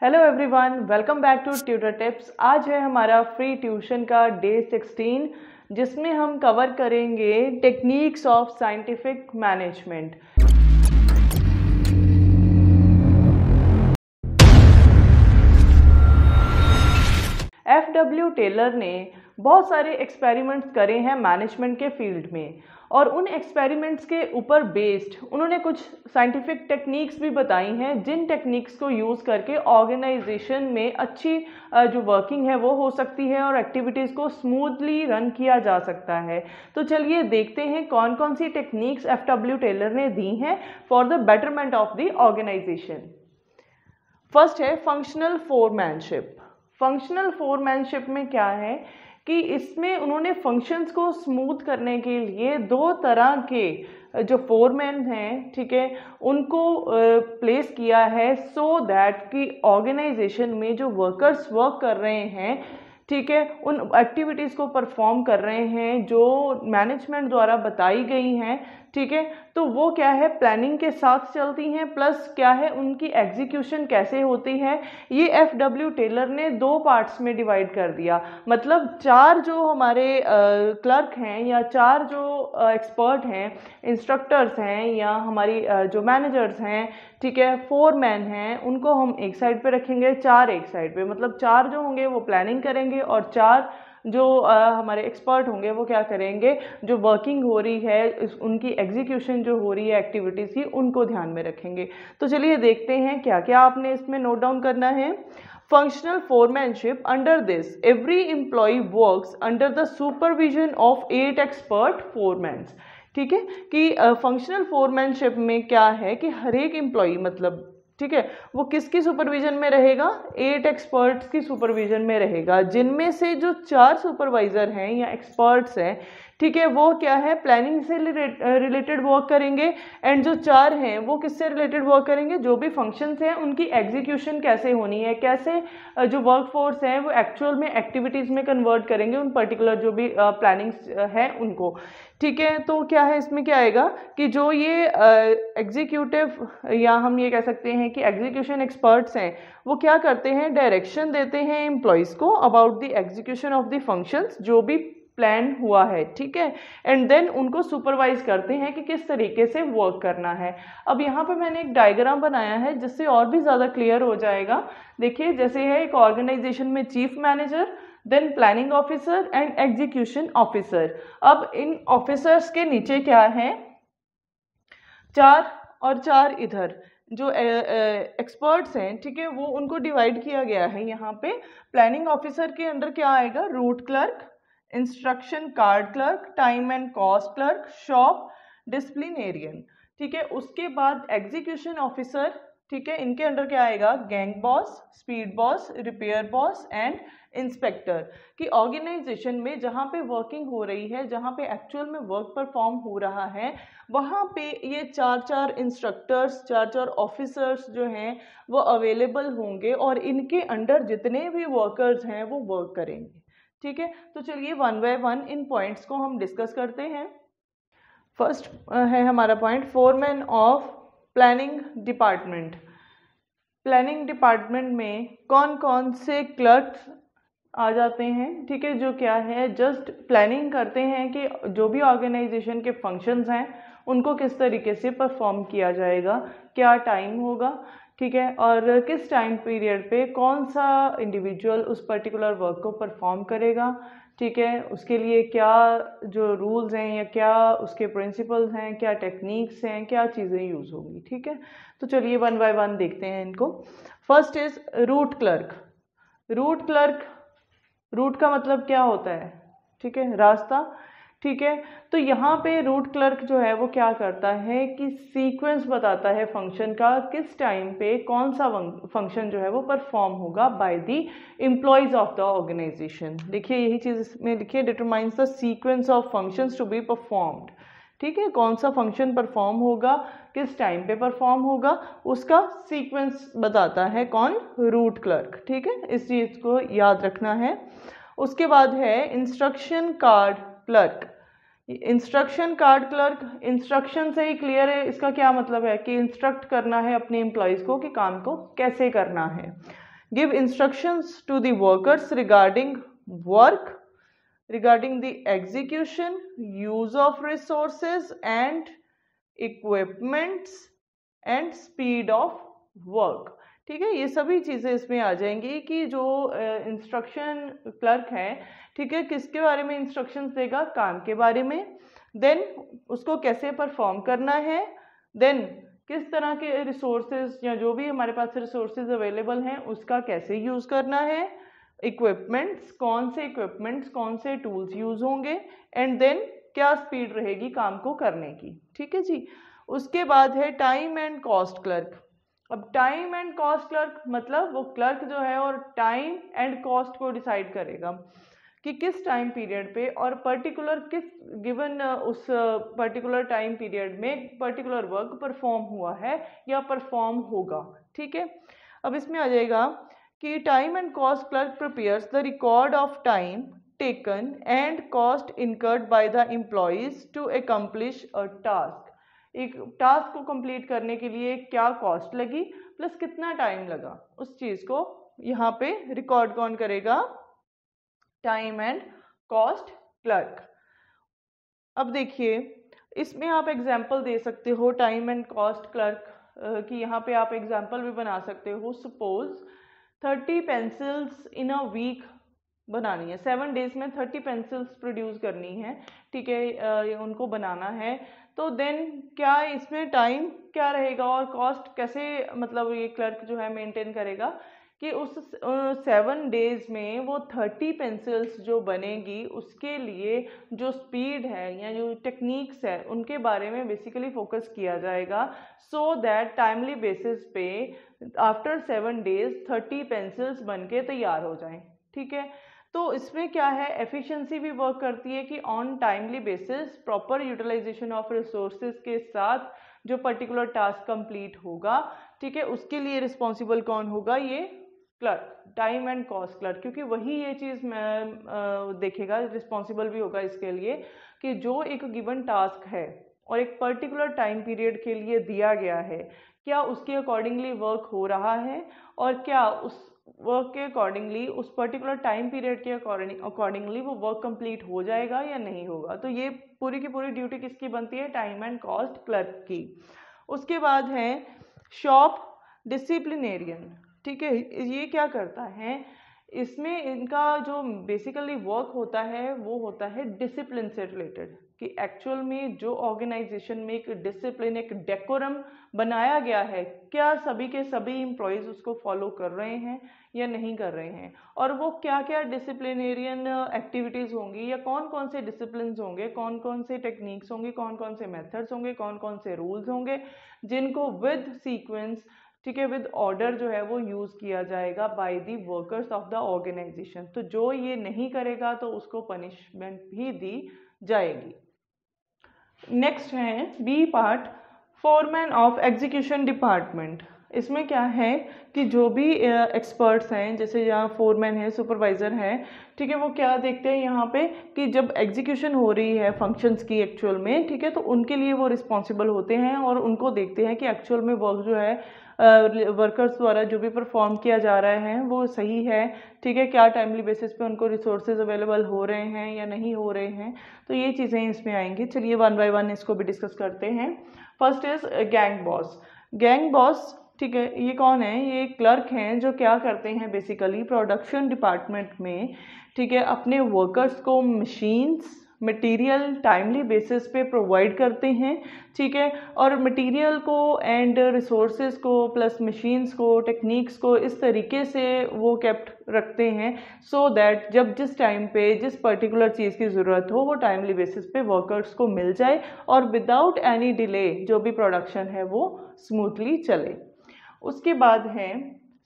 Hello everyone, welcome back to tutor tips. आज है हमारा फ्री ट्यूशन का डे 16 जिसमें हम कवर करेंगे techniques of scientific management. F W. Taylor ने बहुत सारे एक्सपेरिमेंट्स करे हैं मैनेजमेंट के फील्ड में और उन एक्सपेरिमेंट्स के ऊपर बेस्ड उन्होंने कुछ साइंटिफिक टेक्निक्स भी बताई हैं जिन टेक्निक्स को यूज़ करके ऑर्गेनाइजेशन में अच्छी जो वर्किंग है वो हो सकती है और एक्टिविटीज़ को स्मूथली रन किया जा सकता है। तो चलिए देखते हैं कौन कौन सी टेक्निक्स एफ.डब्ल्यू. टेलर ने दी हैं for the betterment of the organization. First है फंक्शनल फोरमैनशिप। फंक्शनल फोरमैनशिप में क्या है कि इसमें उन्होंने फंक्शंस को स्मूथ करने के लिए दो तरह के जो फोरमैन हैं, ठीक है, उनको प्लेस किया है सो दैट कि ऑर्गेनाइजेशन में जो वर्कर्स वर्क कर रहे हैं, ठीक है, उन एक्टिविटीज़ को परफॉर्म कर रहे हैं जो मैनेजमेंट द्वारा बताई गई हैं, ठीक है, तो वो क्या है प्लानिंग के साथ चलती हैं, प्लस क्या है उनकी एग्जीक्यूशन कैसे होती है ये एफ.डब्ल्यू. टेलर ने दो पार्ट्स में डिवाइड कर दिया। मतलब चार जो हमारे क्लर्क हैं या चार जो एक्सपर्ट हैं, इंस्ट्रक्टर्स हैं या हमारी जो मैनेजर्स हैं, ठीक है, फोरमैन हैं, उनको हम एक साइड पे रखेंगे, चार एक साइड पे। मतलब चार जो होंगे वो प्लानिंग करेंगे और चार जो हमारे एक्सपर्ट होंगे वो क्या करेंगे, जो वर्किंग हो रही है उनकी एग्जीक्यूशन जो हो रही है एक्टिविटीज़ की, उनको ध्यान में रखेंगे। तो चलिए देखते हैं क्या क्या आपने इसमें नोट डाउन करना है। Functional foremanship, under this every employ works under the supervision of 8 expert foremans. ठीक है कि फंक्शनल फोरमैनशिप में क्या है कि हर एक एम्प्लॉय मतलब, ठीक है, वो किसकी सुपरविजन में रहेगा, 8 एक्सपर्ट्स की सुपरविजन में रहेगा, जिनमें से जो 4 सुपरवाइजर हैं या एक्सपर्ट्स हैं, ठीक है, वो क्या है प्लानिंग से रिलेटेड वर्क करेंगे एंड जो 4 हैं वो किससे रिलेटेड वर्क करेंगे, जो भी फंक्शंस हैं उनकी एग्जीक्यूशन कैसे होनी है, कैसे जो वर्क फोर्स है वो एक्चुअल में एक्टिविटीज़ में कन्वर्ट करेंगे उन पर्टिकुलर जो भी प्लानिंग्स है उनको। ठीक है, तो क्या है इसमें क्या आएगा कि जो ये एग्जीक्यूटिव या हम ये कह सकते हैं कि एग्जीक्यूशन एक्सपर्ट्स हैं वो क्या करते हैं, डायरेक्शन देते हैं एम्प्लॉयज़ को about the execution of the functions जो भी प्लान हुआ है, ठीक है, एंड देन उनको सुपरवाइज करते हैं कि किस तरीके से वर्क करना है। अब यहाँ पे मैंने एक डायग्राम बनाया है जिससे और भी ज़्यादा क्लियर हो जाएगा। देखिए जैसे है एक ऑर्गेनाइजेशन में chief manager, then planning officer and execution officer. अब इन ऑफिसर्स के नीचे क्या है, 4 और 4 इधर जो एक्सपर्ट्स हैं, ठीक है, वो उनको डिवाइड किया गया है। यहाँ पे प्लानिंग ऑफिसर के अंडर क्या आएगा, root clerk, instruction card clerk, time and cost clerk, shop disciplinarian. ठीक है, उसके बाद एग्जीक्यूशन ऑफिसर, ठीक है, इनके अंडर क्या आएगा, gang boss, speed boss, repair boss and inspector. कि ऑर्गेनाइजेशन में जहाँ पे वर्किंग हो रही है, जहाँ पे एक्चुअल में वर्क परफॉर्म हो रहा है, वहाँ पे ये 4 इंस्ट्रक्टर्स, 4 ऑफिसर्स जो हैं वो अवेलेबल होंगे और इनके अंडर जितने भी वर्कर्स हैं वो वर्क करेंगे। ठीक है, तो चलिए one by one in points को हम डिस्कस करते हैं। फर्स्ट है हमारा point, foreman of planning department. Planning department में कौन कौन से क्लर्क्स आ जाते हैं, ठीक है, जो क्या है जस्ट प्लानिंग करते हैं कि जो भी ऑर्गेनाइजेशन के फंक्शंस हैं उनको किस तरीके से परफॉर्म किया जाएगा, क्या टाइम होगा, ठीक है, और किस टाइम पीरियड पे कौन सा इंडिविजुअल उस पर्टिकुलर वर्क को परफॉर्म करेगा, ठीक है, उसके लिए क्या जो रूल्स हैं या क्या उसके प्रिंसिपल्स हैं, क्या टेक्निक्स हैं, क्या चीज़ें यूज़ होंगी। ठीक है, तो चलिए वन बाय वन देखते हैं इनको। First is route clerk. Route clerk, route का मतलब क्या होता है, ठीक है, रास्ता। ठीक है, तो यहाँ पे रूट क्लर्क जो है वो क्या करता है कि सीक्वेंस बताता है फंक्शन का, किस टाइम पे कौन सा फंक्शन जो है वो परफॉर्म होगा by the employees of the organization. देखिए यही चीज़ इसमें लिखिए, determines the sequence of functions to be performed. ठीक है, कौन सा फंक्शन परफॉर्म होगा, किस टाइम पे परफॉर्म होगा, उसका सीक्वेंस बताता है कौन, रूट क्लर्क। ठीक है, इस चीज़ को याद रखना है। उसके बाद है instruction card clerk. Instruction card clerk, instruction से ही क्लियर है इसका क्या मतलब है कि इंस्ट्रक्ट करना है अपने एम्प्लॉयज़ को कि काम को कैसे करना है। Give instructions to the workers regarding work, regarding the execution, use of resources and equipments and speed of work। ठीक है, ये सभी चीज़ें इसमें आ जाएंगी कि जो इंस्ट्रक्शन क्लर्क है, ठीक है, किसके बारे में इंस्ट्रक्शंस देगा, काम के बारे में, देन उसको कैसे परफॉर्म करना है, देन किस तरह के रिसोर्सेज या जो भी हमारे पास रिसोर्सेज अवेलेबल हैं उसका कैसे यूज़ करना है, इक्विपमेंट्स, कौन से टूल्स यूज होंगे, एंड देन क्या स्पीड रहेगी काम को करने की। ठीक है जी। उसके बाद है टाइम एंड कॉस्ट क्लर्क। अब टाइम एंड कॉस्ट क्लर्क मतलब वो क्लर्क जो है और टाइम एंड कॉस्ट को डिसाइड करेगा कि किस टाइम पीरियड पे और पर्टिकुलर किस गिवन उस पर्टिकुलर टाइम पीरियड में पर्टिकुलर वर्क परफॉर्म हुआ है या परफॉर्म होगा। ठीक है, अब इसमें आ जाएगा कि time and cost clerk prepares the record of time taken and cost incurred by the employees to accomplish a task. एक टास्क को कंप्लीट करने के लिए क्या कॉस्ट लगी प्लस कितना टाइम लगा, उस चीज़ को यहाँ पे रिकॉर्ड कौन करेगा, टाइम एंड कॉस्ट क्लर्क। अब देखिए इसमें आप एग्जाम्पल दे सकते हो टाइम एंड कॉस्ट क्लर्क की, यहाँ पे आप एग्जाम्पल भी बना सकते हो। Suppose 30 pencils in a week बनानी है, 7 डेज में 30 पेंसिल्स प्रोड्यूस करनी है। ठीक है, उनको बनाना है, तो देन क्या इसमें टाइम क्या रहेगा और कॉस्ट कैसे मतलब ये क्लर्क जो है मेंटेन करेगा कि उस 7 डेज में वो 30 पेंसिल्स जो बनेगी उसके लिए जो स्पीड है या जो टेक्निक्स है उनके बारे में बेसिकली फोकस किया जाएगा, सो दैट टाइमली बेसिस पे आफ्टर 7 डेज 30 पेंसिल्स बन के तैयार हो जाएं। ठीक है, तो इसमें क्या है, एफिशिएंसी भी वर्क करती है कि on timely basis proper utilization of resources के साथ जो पर्टिकुलर टास्क कंप्लीट होगा, ठीक है, उसके लिए रिस्पॉन्सिबल कौन होगा, ये clerk, time and cost clerk, क्योंकि वही ये चीज़ देखेगा, रिस्पॉन्सिबल भी होगा इसके लिए कि जो एक गिवन टास्क है और एक पर्टिकुलर टाइम पीरियड के लिए दिया गया है, क्या उसके अकॉर्डिंगली वर्क हो रहा है और क्या उस वर्क के अकॉर्डिंगली उस पर्टिकुलर टाइम पीरियड के अकॉर्डिंगली वो वर्क कंप्लीट हो जाएगा या नहीं होगा। तो ये पूरी की पूरी ड्यूटी किसकी बनती है, टाइम एंड कॉस्ट क्लर्क की। उसके बाद है शॉप डिसिप्लिनेरियन। ठीक है, ये क्या करता है, इसमें इनका जो बेसिकली वर्क होता है वो होता है डिसिप्लिन से रिलेटेड, कि एक्चुअल में जो ऑर्गेनाइजेशन में एक डिसिप्लिन, एक डेकोरम बनाया गया है, क्या सभी के सभी एम्प्लॉयज़ उसको फॉलो कर रहे हैं या नहीं कर रहे हैं, और वो क्या क्या डिसिप्लिनेरियन एक्टिविटीज़ होंगी या कौन कौन से डिसिप्लिन होंगे, कौन कौन से टेक्निक्स होंगे, कौन कौन से मेथड्स होंगे, कौन कौन से रूल्स होंगे जिनको विद सीक्वेंस, ठीक है, विद ऑर्डर जो है वो यूज़ किया जाएगा by the workers of the organization. तो जो ये नहीं करेगा तो उसको पनिशमेंट भी दी जाएगी। नेक्स्ट है B part, foreman of execution department. इसमें क्या है कि जो भी एक्सपर्ट्स हैं, जैसे यहाँ फोरमैन है, सुपरवाइज़र है, ठीक है, वो क्या देखते हैं यहाँ पे कि जब एग्जीक्यूशन हो रही है फंक्शंस की एक्चुअल में, ठीक है, तो उनके लिए वो रिस्पॉन्सिबल होते हैं और उनको देखते हैं कि एक्चुअल में वर्क जो है वर्कर्स द्वारा जो भी परफॉर्म किया जा रहा है वो सही है, ठीक है, क्या टाइमली बेसिस पे उनको रिसोर्सेज अवेलेबल हो रहे हैं या नहीं हो रहे हैं। तो ये चीज़ें इसमें आएंगी। चलिए 1 बाय 1 इसको भी डिस्कस करते हैं। First is gang boss. Gang boss, ठीक है, ये कौन है, ये क्लर्क हैं जो क्या करते हैं बेसिकली प्रोडक्शन डिपार्टमेंट में, ठीक है, अपने वर्कर्स को मशीन्स, मटेरियल टाइमली बेसिस पे प्रोवाइड करते हैं, ठीक है, और मटेरियल को एंड रिसोर्सेज को प्लस मशीन्स को, टेक्निक्स को इस तरीके से वो केप्ट रखते हैं सो दैट जब जिस टाइम पे जिस पर्टिकुलर चीज़ की ज़रूरत हो वो टाइमली बेसिस पे वर्कर्स को मिल जाए और विदाउट एनी डिले जो भी प्रोडक्शन है वो स्मूथली चले। उसके बाद है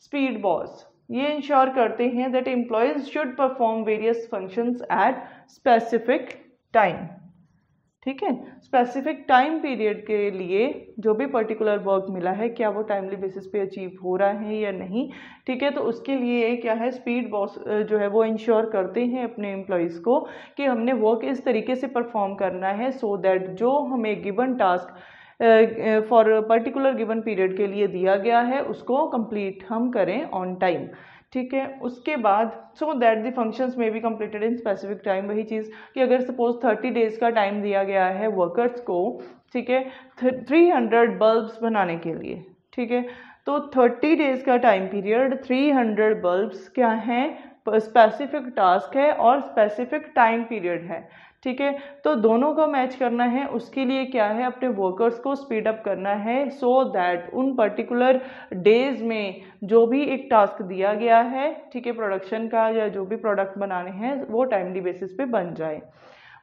स्पीड बॉस। ये इंश्योर करते हैं that employees should perform various functions at specific time. ठीक है, स्पेसिफिक टाइम पीरियड के लिए जो भी पर्टिकुलर वर्क मिला है क्या वो टाइमली बेसिस पे अचीव हो रहा है या नहीं, ठीक है, तो उसके लिए क्या है, स्पीड बॉस जो है वो इंश्योर करते हैं अपने एम्प्लॉयज़ को कि हमने वर्क इस तरीके से परफॉर्म करना है सो दैट जो हमें given task for particular given period के लिए दिया गया है उसको कंप्लीट हम करें ऑन टाइम, ठीक है। उसके बाद सो दैट द फंक्शंस में be completed in specific time, वही चीज़ कि अगर सपोज 30 डेज का टाइम दिया गया है वर्कर्स को, ठीक है, 300 बल्ब्स बनाने के लिए, ठीक है, तो 30 डेज का टाइम पीरियड, 300 बल्ब्स क्या हैं, स्पेसिफिक टास्क है और स्पेसिफिक टाइम पीरियड है, ठीक है। तो दोनों को मैच करना है, उसके लिए क्या है, अपने वर्कर्स को स्पीड अप करना है सो दैट उन पर्टिकुलर डेज में जो भी एक टास्क दिया गया है, ठीक है, प्रोडक्शन का या जो भी प्रोडक्ट बनाने हैं वो टाइमली बेसिस पे बन जाए।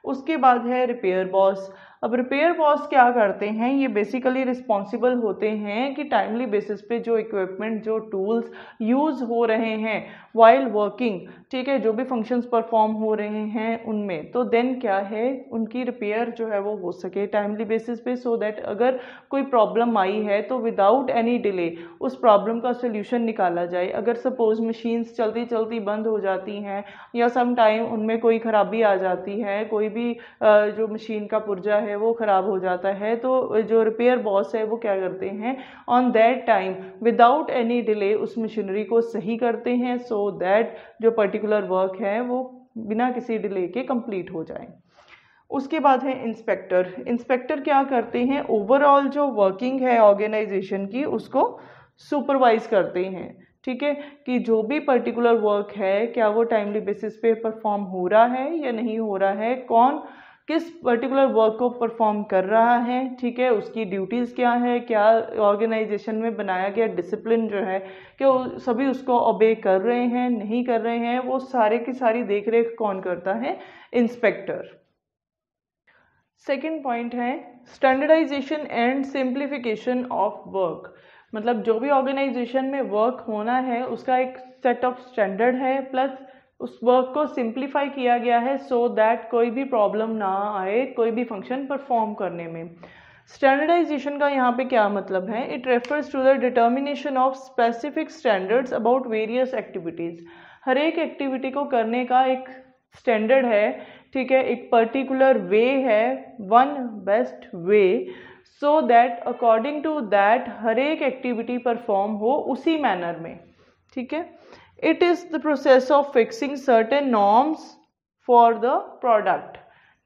उसके बाद है रिपेयर बॉस। अब रिपेयर बॉस क्या करते हैं, ये बेसिकली रिस्पॉन्सिबल होते हैं कि टाइमली बेसिस पे जो इक्विपमेंट, जो टूल्स यूज़ हो रहे हैं वाइल वर्किंग, ठीक है, जो भी फंक्शंस परफॉर्म हो रहे हैं उनमें, तो देन क्या है, उनकी रिपेयर जो है वो हो सके टाइमली बेसिस पे, सो दैट अगर कोई प्रॉब्लम आई है तो विदाउट एनी डिले उस प्रॉब्लम का सोल्यूशन निकाला जाए। अगर सपोज मशीन्स चलती चलती बंद हो जाती हैं या सम टाइम उनमें कोई खराबी आ जाती है, कोई भी जो मशीन का पुर्जा है वो ख़राब हो जाता है, तो जो रिपेयर बॉस है वो क्या करते हैं, on that time without any delay उस मशीनरी को सही करते हैं सो दैट जो पर्टिकुलर वर्क है वो बिना किसी डिले के कंप्लीट हो जाए। उसके बाद है इंस्पेक्टर। इंस्पेक्टर क्या करते हैं, ओवरऑल जो वर्किंग है ऑर्गेनाइजेशन की उसको सुपरवाइज करते हैं, ठीक है, कि जो भी पर्टिकुलर वर्क है क्या वो टाइमली बेसिस पे परफॉर्म हो रहा है या नहीं हो रहा है, कौन किस पर्टिकुलर वर्क को परफॉर्म कर रहा है, ठीक है, उसकी ड्यूटीज़ क्या है, क्या ऑर्गेनाइजेशन में बनाया गया डिसिप्लिन जो है क्या सभी उसको ओबे कर रहे हैं, नहीं कर रहे हैं, वो सारे की सारी देख रेख कौन करता है, इंस्पेक्टर। सेकेंड पॉइंट है standardization and simplification of work. मतलब जो भी ऑर्गेनाइजेशन में वर्क होना है उसका एक सेट ऑफ स्टैंडर्ड है, प्लस उस वर्क को सिंप्लीफाई किया गया है सो दैट कोई भी प्रॉब्लम ना आए कोई भी फंक्शन परफॉर्म करने में। स्टैंडर्डाइजेशन का यहाँ पे क्या मतलब है, it refers to the determination of specific standards about various activities. हर एक एक्टिविटी को करने का एक स्टैंडर्ड है, ठीक है, एक पर्टिकुलर वे है, one best way, so that according to that हर एक एक्टिविटी परफॉर्म हो उसी मैनर में, ठीक है। It is the process of fixing certain norms for the product,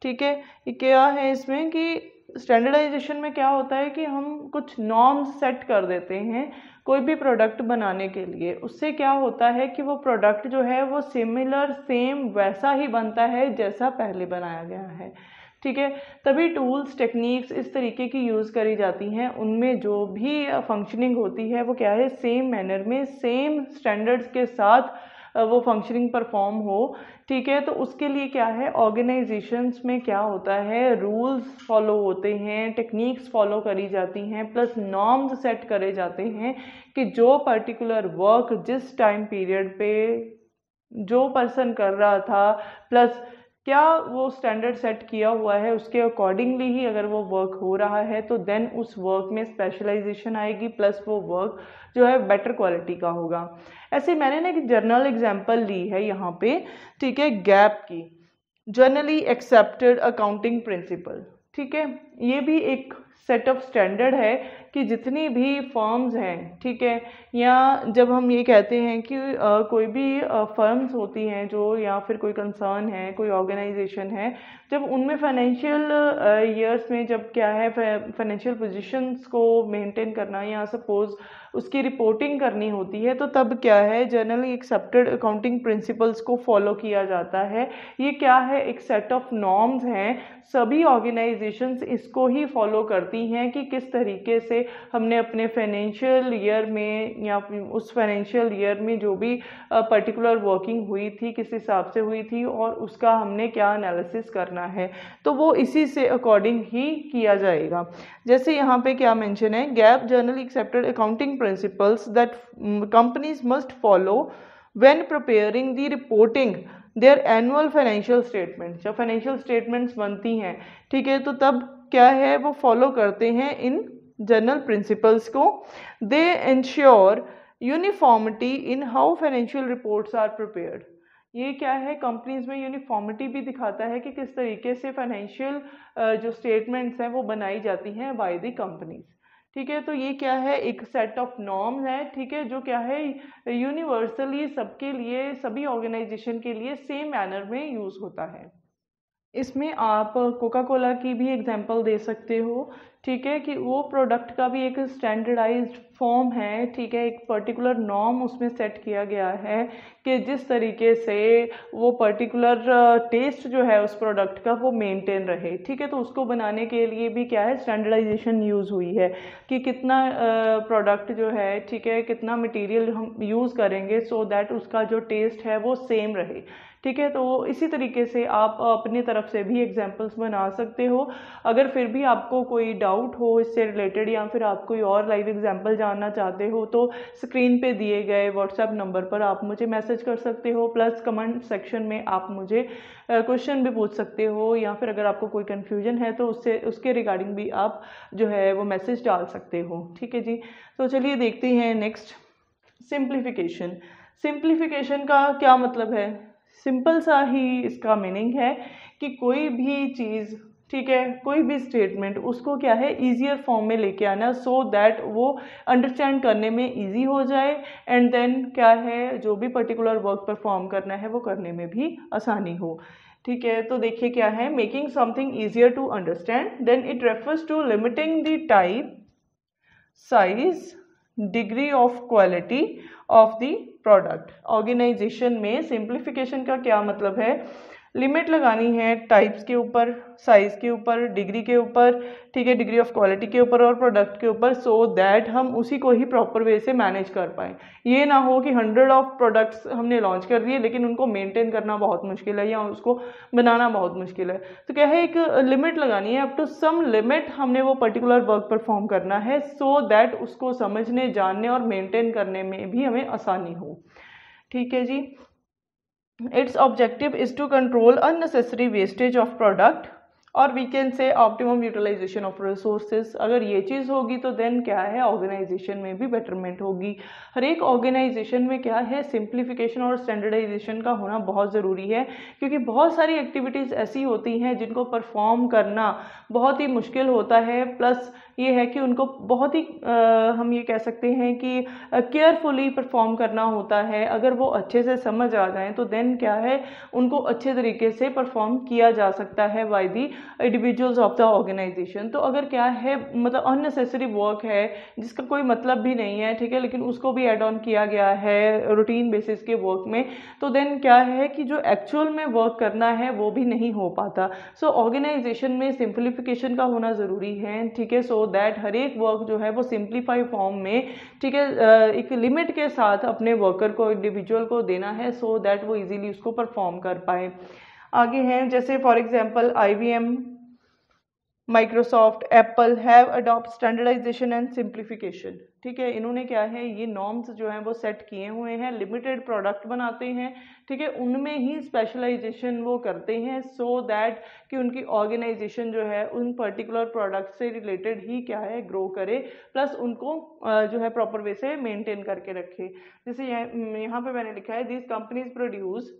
ठीक है। ये क्या है इसमें कि स्टैंडर्डाइजेशन में क्या होता है कि हम कुछ नॉर्म्स सेट कर देते हैं कोई भी प्रोडक्ट बनाने के लिए, उससे क्या होता है कि वो प्रोडक्ट जो है वो सिमिलर सेम वैसा ही बनता है जैसा पहले बनाया गया है, ठीक है। तभी टूल्स टेक्निक्स इस तरीके की यूज़ करी जाती हैं, उनमें जो भी फंक्शनिंग होती है वो क्या है, सेम मैनर में सेम स्टैंडर्ड्स के साथ वो फंक्शनिंग परफॉर्म हो, ठीक है। तो उसके लिए क्या है, ऑर्गेनाइजेशंस में क्या होता है, रूल्स फॉलो होते हैं, टेक्निक्स फॉलो करी जाती हैं, प्लस नॉर्म्स सेट करे जाते हैं कि जो पर्टिकुलर वर्क जिस टाइम पीरियड पे जो पर्सन कर रहा था, प्लस क्या वो स्टैंडर्ड सेट किया हुआ है उसके अकॉर्डिंगली ही अगर वो वर्क हो रहा है तो देन उस वर्क में स्पेशलाइजेशन आएगी, प्लस वो वर्क जो है बेटर क्वालिटी का होगा। ऐसे मैंने ना एक जर्नल एग्जांपल ली है यहाँ पे, ठीक है, गैप की, जनरली एक्सेप्टेड अकाउंटिंग प्रिंसिपल, ठीक है। ये भी एक सेट ऑफ स्टैंडर्ड है कि जितनी भी फर्म्स हैं, ठीक है, या जब हम ये कहते हैं कि कोई भी फर्म्स होती हैं जो, या फिर कोई कंसर्न है, कोई ऑर्गेनाइजेशन है, जब उनमें फाइनेंशियल ईयर्स में जब क्या है फाइनेंशियल पोजीशंस को मेंटेन करना या सपोज उसकी रिपोर्टिंग करनी होती है, तो तब क्या है, जनरली एक्सेप्टेड अकाउंटिंग प्रिंसिपल्स को फॉलो किया जाता है। ये क्या है, एक सेट ऑफ नॉर्म्स हैं, सभी ऑर्गेनाइजेशंस इसको ही फॉलो करती हैं कि किस तरीके से हमने अपने फाइनेंशियल ईयर में या उस फाइनेंशियल ईयर में जो भी पर्टिकुलर वर्किंग हुई थी किस हिसाब से हुई थी और उसका हमने क्या एनालिसिस करना है, तो वो इसी से अकॉर्डिंग ही किया जाएगा। जैसे यहाँ पे क्या मेंशन है, gap generally accepted accounting principles that companies must follow when preparing the reporting there annual financial statements. जब फाइनेंशियल स्टेटमेंट्स बनती हैं, ठीक है, तो तब क्या है वो फॉलो करते हैं इन जनरल प्रिंसिपल्स को। They ensure uniformity in how financial reports are prepared. ये क्या है, कंपनीज में यूनिफॉर्मिटी भी दिखाता है कि किस तरीके से फाइनेंशियल जो स्टेटमेंट्स हैं वो बनाई जाती हैं बाय द कंपनीज। ठीक है, तो ये क्या है, एक सेट ऑफ नॉर्म्स है, ठीक है, जो क्या है यूनिवर्सली सबके लिए, सभी ऑर्गेनाइजेशन के लिए सेम मैनर में यूज होता है। इसमें आप कोका कोला की भी एग्जांपल दे सकते हो, ठीक है, कि वो प्रोडक्ट का भी एक स्टैंडर्डाइज्ड फॉर्म है, ठीक है, एक पर्टिकुलर नॉर्म उसमें सेट किया गया है कि जिस तरीके से वो पर्टिकुलर टेस्ट जो है उस प्रोडक्ट का वो मेंटेन रहे। ठीक है, तो उसको बनाने के लिए भी क्या है, स्टैंडर्डाइजेशन यूज़ हुई है कि कितना प्रोडक्ट जो है, ठीक है, कितना मटेरियल हम यूज़ करेंगे सो दैट उसका जो टेस्ट है वो सेम रहे। ठीक है, तो इसी तरीके से आप अपनी तरफ से भी एग्जांपल्स बना सकते हो। अगर फिर भी आपको कोई डाउट हो इससे रिलेटेड या फिर आप कोई और लाइव एग्जांपल जानना चाहते हो तो स्क्रीन पे दिए गए व्हाट्सएप नंबर पर आप मुझे मैसेज कर सकते हो, प्लस कमेंट सेक्शन में आप मुझे क्वेश्चन भी पूछ सकते हो, या फिर अगर आपको कोई कन्फ्यूजन है तो उसके रिगार्डिंग भी आप जो है वो मैसेज डाल सकते हो। ठीक है जी, तो चलिए देखते हैं नेक्स्ट, सिंप्लीफिकेशन। सिंप्लीफिकेशन का क्या मतलब है? सिंपल सा ही इसका मीनिंग है कि कोई भी चीज़, ठीक है, कोई भी स्टेटमेंट उसको क्या है ईजियर फॉर्म में लेके आना सो दैट वो अंडरस्टैंड करने में इजी हो जाए, एंड देन क्या है जो भी पर्टिकुलर वर्क परफॉर्म करना है वो करने में भी आसानी हो। ठीक है, तो देखिए क्या है, making something easier to understand, then it refers to limiting the type, size, degree of quality of the product. Organization में सिंप्लीफिकेशन का क्या मतलब है, लिमिट लगानी है टाइप्स के ऊपर, साइज के ऊपर, डिग्री के ऊपर, ठीक है, डिग्री ऑफ क्वालिटी के ऊपर और प्रोडक्ट के ऊपर, सो दैट हम उसी को ही प्रॉपर वे से मैनेज कर पाए। ये ना हो कि 100 ऑफ प्रोडक्ट्स हमने लॉन्च कर दिए लेकिन उनको मेंटेन करना बहुत मुश्किल है या उसको बनाना बहुत मुश्किल है। तो क्या है, एक लिमिट लगानी है, अप टू सम लिमिट हमने वो पर्टिकुलर वर्क परफॉर्म करना है सो दैट उसको समझने, जानने और मेंटेन करने में भी हमें आसानी हो। ठीक है जी, its objective is to control unnecessary wastage of product और we can say optimum utilization of resources. अगर ये चीज़ होगी तो देन क्या है, ऑर्गेनाइजेशन में भी बेटरमेंट होगी। हर एक ऑर्गेनाइजेशन में क्या है, सिंप्लीफिकेशन और स्टैंडर्डाइजेशन का होना बहुत ज़रूरी है, क्योंकि बहुत सारी एक्टिविटीज़ ऐसी होती हैं जिनको परफॉर्म करना बहुत ही मुश्किल होता है, प्लस ये है कि उनको बहुत ही हम ये कह सकते हैं कि केयरफुली परफॉर्म करना होता है। अगर वो अच्छे से समझ आ जाएं तो देन क्या है, उनको अच्छे तरीके से परफॉर्म किया जा सकता है by the individuals of the organization. तो अगर क्या है, मतलब अननेसेसरी वर्क है जिसका कोई मतलब भी नहीं है, ठीक है, लेकिन उसको भी एड ऑन किया गया है रूटीन बेसिस के वर्क में, तो देन क्या है कि जो एक्चुअल में वर्क करना है वो भी नहीं हो पाता। सो ऑर्गेनाइजेशन में सिंप्लीफिकेशन का होना ज़रूरी है, ठीक है, सो दैट हर एक वर्क जो है वो सिंप्लीफाई फॉर्म में, ठीक है, एक लिमिट के साथ अपने वर्कर को, इंडिविजुअल को देना है सो दैट वो इजीली उसको परफॉर्म कर पाए। आगे हैं जैसे for example IBM, Microsoft, Apple have adopt standardization and simplification. ठीक है, इन्होंने क्या है, ये नॉर्म्स जो हैं वो सेट किए हुए हैं, लिमिटेड प्रोडक्ट बनाते हैं, ठीक है, उनमें ही स्पेशलाइजेशन वो करते हैं सो दैट कि उनकी ऑर्गेनाइजेशन जो है उन पर्टिकुलर प्रोडक्ट से रिलेटेड ही क्या है ग्रो करे, प्लस उनको जो है प्रॉपर वे से मेंटेन करके रखे। जैसे यहाँ पे मैंने लिखा है, these companies produce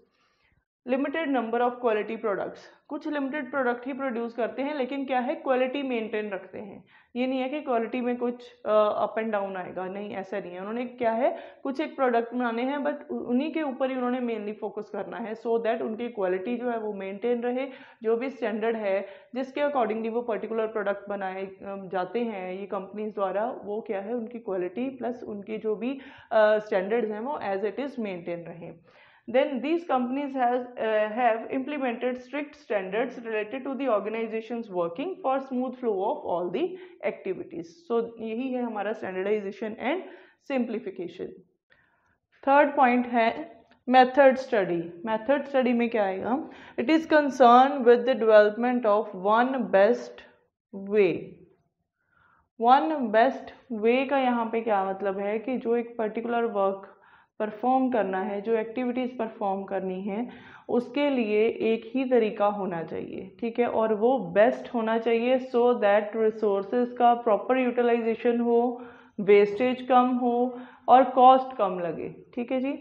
limited number of quality products. कुछ लिमिटेड प्रोडक्ट ही प्रोड्यूस करते हैं लेकिन क्या है, क्वालिटी मेंटेन रखते हैं। ये नहीं है कि क्वालिटी में कुछ अप एंड डाउन आएगा, नहीं, ऐसा नहीं है। उन्होंने क्या है, कुछ एक प्रोडक्ट बनाने हैं बट उन्हीं के ऊपर ही उन्होंने मेनली फोकस करना है सो दैट उनकी क्वालिटी जो है वो मेंटेन रहे। जो भी स्टैंडर्ड है जिसके अकॉर्डिंगली वो पर्टिकुलर प्रोडक्ट बनाए जाते हैं ये कंपनीज द्वारा, वो क्या है, उनकी क्वालिटी प्लस उनकी जो भी स्टैंडर्ड्स हैं वो एज इट इज़ मेंटेन रहे। Then these companies have implemented strict standards related to the organization's working for smooth flow of all the activities. So यही है हमारा standardization and simplification. Third point है मेथड स्टडी। मेथड स्टडी में क्या आएगा, it is concern with the development of one best way. One best वे का यहाँ पे क्या मतलब है कि जो एक पर्टिकुलर वर्क परफॉर्म करना है, जो एक्टिविटीज़ परफॉर्म करनी है, उसके लिए एक ही तरीका होना चाहिए, ठीक है, और वो बेस्ट होना चाहिए सो दैट रिसोर्सेज का प्रॉपर यूटिलाइजेशन हो, वेस्टेज कम हो और कॉस्ट कम लगे। ठीक है जी,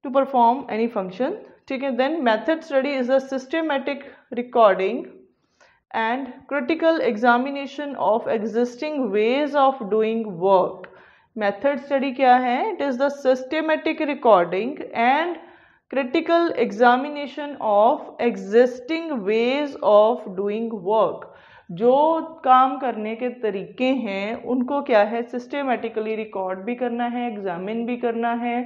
टू परफॉर्म एनी फंक्शन, ठीक है। Then method study is a systematic recording and critical examination of existing ways of doing work. Method study क्या है? It is the systematic recording and critical examination of existing ways of doing work. जो काम करने के तरीके हैं उनको क्या है, सिस्टेमेटिकली रिकॉर्ड भी करना है, एग्जामिन भी करना है,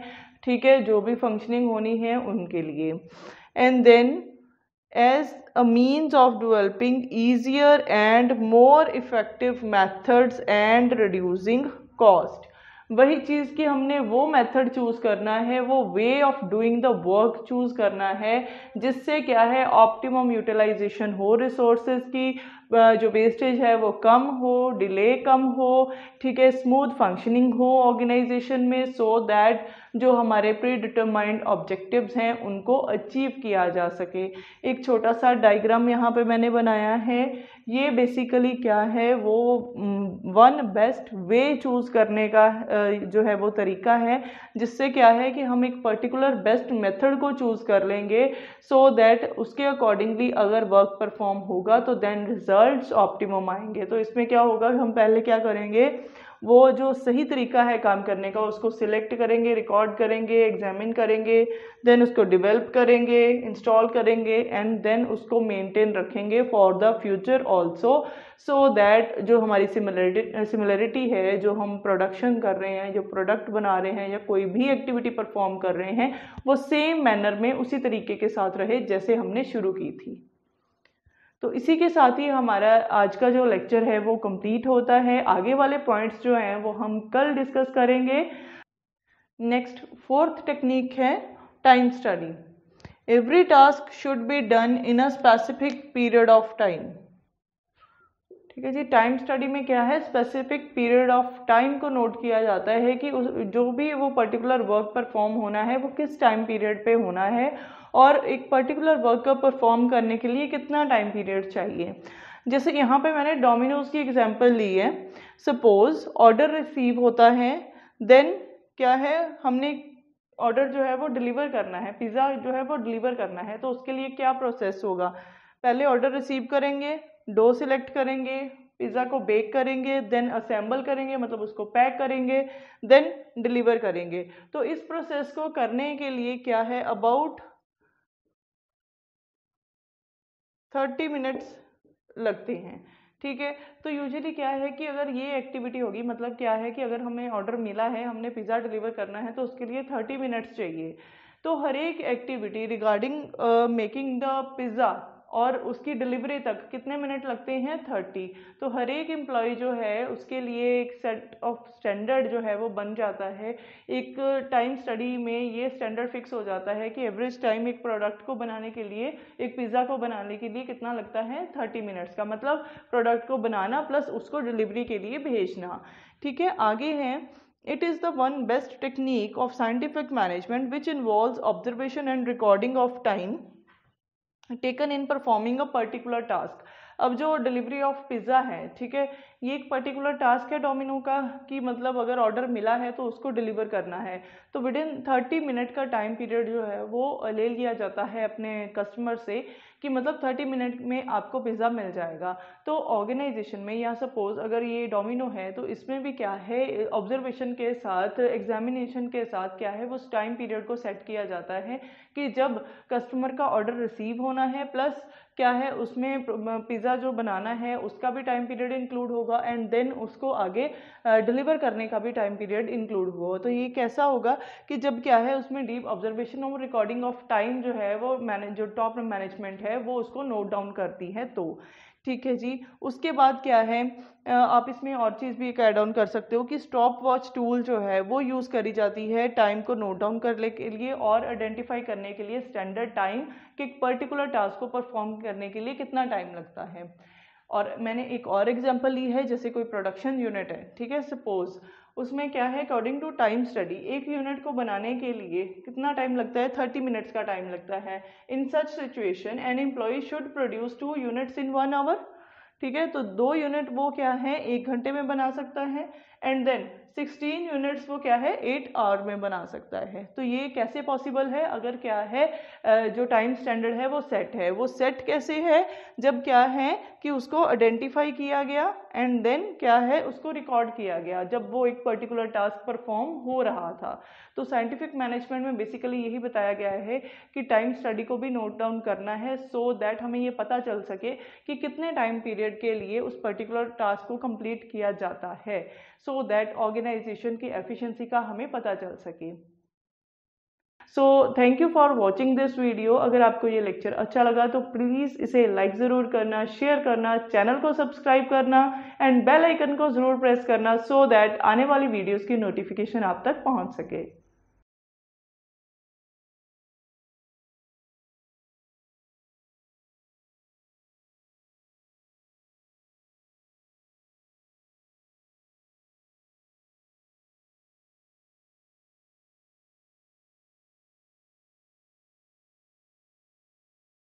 ठीक है, जो भी फंक्शनिंग होनी है उनके लिए। And then as a means of developing easier and more effective methods and reducing cost. वही चीज़ कि हमने वो मेथड चूज़ करना है, वो way of doing the work choose करना है जिससे क्या है ऑप्टिमम यूटिलाइजेशन हो रिसोर्सेज की, जो वेस्टेज है वो कम हो, डिले कम हो, ठीक है, स्मूथ फंक्शनिंग हो ऑर्गेनाइजेशन में, सो दैट जो हमारे प्री डिटरमाइंड ऑब्जेक्टिव्स हैं उनको अचीव किया जा सके। एक छोटा सा डायग्राम यहाँ पे मैंने बनाया है, ये बेसिकली क्या है, वो वन बेस्ट वे चूज़ करने का जो है वो तरीका है जिससे क्या है कि हम एक पर्टिकुलर बेस्ट मेथड को चूज़ कर लेंगे सो दैट उसके अकॉर्डिंगली अगर वर्क परफॉर्म होगा तो देन रिजल्ट्स ऑप्टिमम आएंगे। तो इसमें क्या होगा, हम पहले क्या करेंगे, वो जो सही तरीका है काम करने का उसको सिलेक्ट करेंगे, रिकॉर्ड करेंगे, एग्जामिन करेंगे, देन उसको डेवलप करेंगे, इंस्टॉल करेंगे एंड देन उसको मेंटेन रखेंगे for the future also, so that जो हमारी सिमिलरिटी है, जो हम प्रोडक्शन कर रहे हैं, जो प्रोडक्ट बना रहे हैं या कोई भी एक्टिविटी परफॉर्म कर रहे हैं वो सेम मैनर में उसी तरीके के साथ रहे जैसे हमने शुरू की थी। तो इसी के साथ ही हमारा आज का जो लेक्चर है वो कंप्लीट होता है। आगे वाले पॉइंट्स जो हैं वो हम कल डिस्कस करेंगे। नेक्स्ट फोर्थ टेक्निक है time study. Every task should be done in a specific period of time, ठीक है जी। टाइम स्टडी में क्या है, स्पेसिफिक पीरियड ऑफ टाइम को नोट किया जाता है कि जो भी वो पर्टिकुलर वर्क परफॉर्म होना है वो किस टाइम पीरियड पे होना है और एक पर्टिकुलर वर्क को परफॉर्म करने के लिए कितना टाइम पीरियड चाहिए। जैसे यहाँ पे मैंने डोमिनोज की एग्जांपल ली है। सपोज ऑर्डर रिसीव होता है, देन क्या है, हमने ऑर्डर जो है वो डिलीवर करना है, पिज़्ज़ा जो है वो डिलीवर करना है, तो उसके लिए क्या प्रोसेस होगा, पहले ऑर्डर रिसीव करेंगे, डो सिलेक्ट करेंगे, पिज़्ज़ा को बेक करेंगे, देन असेंबल करेंगे मतलब उसको पैक करेंगे, देन डिलीवर करेंगे। तो इस प्रोसेस को करने के लिए क्या है, अबाउट 30 मिनट्स लगते हैं, ठीक है। तो यूजुअली क्या है कि अगर ये एक्टिविटी होगी, मतलब क्या है कि अगर हमें ऑर्डर मिला है, हमने पिज़्ज़ा डिलीवर करना है तो उसके लिए 30 मिनट्स चाहिए। तो हर एक activity regarding making the pizza और उसकी डिलीवरी तक कितने मिनट लगते हैं, 30। तो हर एक एम्प्लॉय जो है उसके लिए एक सेट ऑफ स्टैंडर्ड जो है वो बन जाता है। एक टाइम स्टडी में ये स्टैंडर्ड फिक्स हो जाता है कि एवरेज टाइम एक प्रोडक्ट को बनाने के लिए, एक पिज़्ज़ा को बनाने के लिए कितना लगता है, 30 मिनट्स का, मतलब प्रोडक्ट को बनाना प्लस उसको डिलीवरी के लिए भेजना, ठीक है। आगे है, it is the one best technique of scientific management which involves observation and recording of time taken in performing a particular task. अब जो डिलीवरी ऑफ पिज़्ज़ा है, ठीक है, ये एक पर्टिकुलर टास्क है डोमिनो का कि मतलब अगर ऑर्डर मिला है तो उसको डिलीवर करना है, तो विद इन 30 मिनट का टाइम पीरियड जो है वो ले लिया जाता है अपने कस्टमर से कि मतलब 30 मिनट में आपको पिज़्ज़ा मिल जाएगा। तो ऑर्गेनाइजेशन में या सपोज अगर ये डोमिनो है तो इसमें भी क्या है, ऑब्जर्वेशन के साथ, एग्जामिनेशन के साथ क्या है, वो टाइम पीरियड को सेट किया जाता है कि जब कस्टमर का ऑर्डर रिसीव होना है प्लस क्या है उसमें पिज़्ज़ा जो बनाना है उसका भी टाइम पीरियड इंक्लूड होगा एंड देन उसको आगे डिलीवर करने का भी टाइम पीरियड इंक्लूड होगा। तो ये कैसा होगा कि जब क्या है उसमें डीप ऑब्जर्वेशन और रिकॉर्डिंग ऑफ टाइम जो है वो जो टॉप मैनेजमेंट है वो उसको नोट डाउन करती है। तो ठीक है जी। उसके बाद क्या है, आप इसमें और चीज़ भी एक ऐड ऑन कर सकते हो कि स्टॉप वॉच टूल जो है वो यूज़ करी जाती है टाइम को नोट डाउन करने के लिए और आइडेंटिफाई करने के लिए स्टैंडर्ड टाइम कि एक पर्टिकुलर टास्क को परफॉर्म करने के लिए कितना टाइम लगता है। और मैंने एक और एग्जांपल ली है, जैसे कोई प्रोडक्शन यूनिट है, ठीक है, सपोज उसमें क्या है, अकॉर्डिंग टू टाइम स्टडी एक यूनिट को बनाने के लिए कितना टाइम लगता है, 30 मिनट्स का टाइम लगता है। In such situation an employ should produce 2 units in 1 hour, ठीक है। तो 2 यूनिट वो क्या है 1 घंटे में बना सकता है एंड देन 16 यूनिट्स वो क्या है 8 आवर में बना सकता है। तो ये कैसे पॉसिबल है, अगर क्या है जो टाइम स्टैंडर्ड है वो सेट है। वो सेट कैसे है, जब क्या है कि उसको आइडेंटिफाई किया गया एंड देन क्या है उसको रिकॉर्ड किया गया जब वो एक पर्टिकुलर टास्क परफॉर्म हो रहा था। तो साइंटिफिक मैनेजमेंट में बेसिकली यही बताया गया है कि टाइम स्टडी को भी नोट डाउन करना है, सो दैट हमें ये पता चल सके कि कितने टाइम पीरियड के लिए उस पर्टिकुलर टास्क को कंप्लीट किया जाता है, सो दैट ऑर्गेनाइजेशन की एफिशिएंसी का हमें पता चल सके। So thank you for watching this video. अगर आपको ये लेक्चर अच्छा लगा तो प्लीज़ इसे लाइक ज़रूर करना, शेयर करना, चैनल को सब्सक्राइब करना एंड बेल आइकन को ज़रूर प्रेस करना, सो दैट आने वाली वीडियोस की नोटिफिकेशन आप तक पहुंच सके।